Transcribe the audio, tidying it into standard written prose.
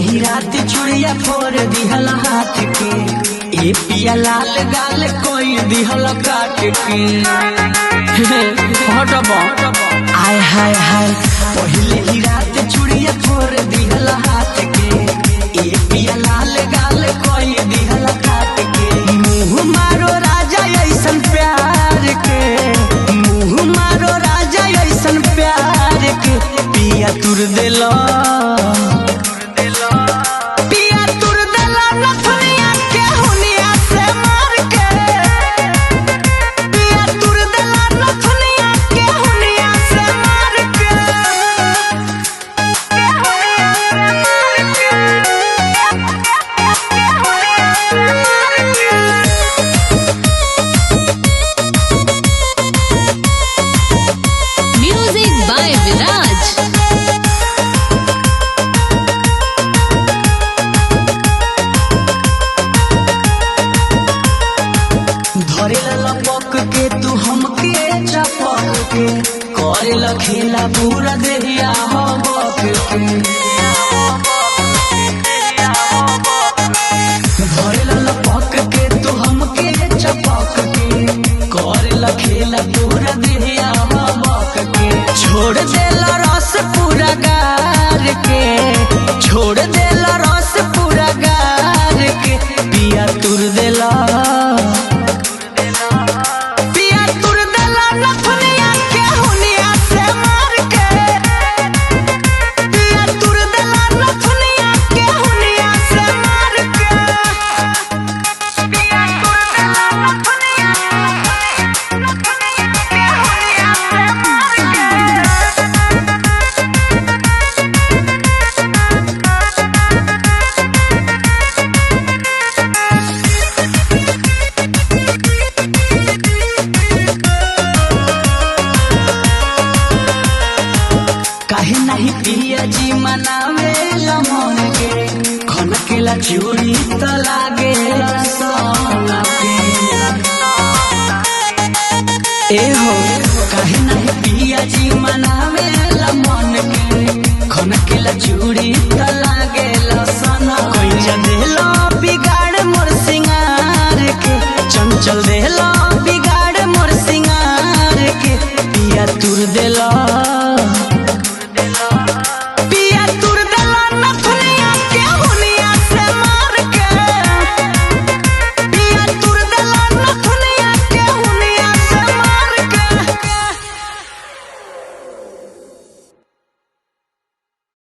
ही रात चुड़िया फोड़ दिहल हाथ के ये पिया लाल गाल कोई दिहल काट के आय हाय हाय पहले ही रात चुड़िया फोड़ दिहल हाथ के ये पिया लाल गाल कोई दिहल काट के मुँह मारो राजा ऐसन प्यार के मुँह मारो राजा ऐसन प्यार के पिया तुर दिलो लपक के तू हमके चपक के करे लखेला पूरा देहिया हबक के घरे लपक के तू हमके चपक के करे लखेला पूरा देहिया हबक के छोड़ देला रस पूरा गार के छोड़ देला रस पूरा गार के पिया तुर देला काहे नहीं पिया जी मनावे मन के खन केला चूड़ी त लागे सोना के ए हो काहे नहीं पिया जी मनावे मन के खन केला चूड़ी त लागे सोना कोई देलो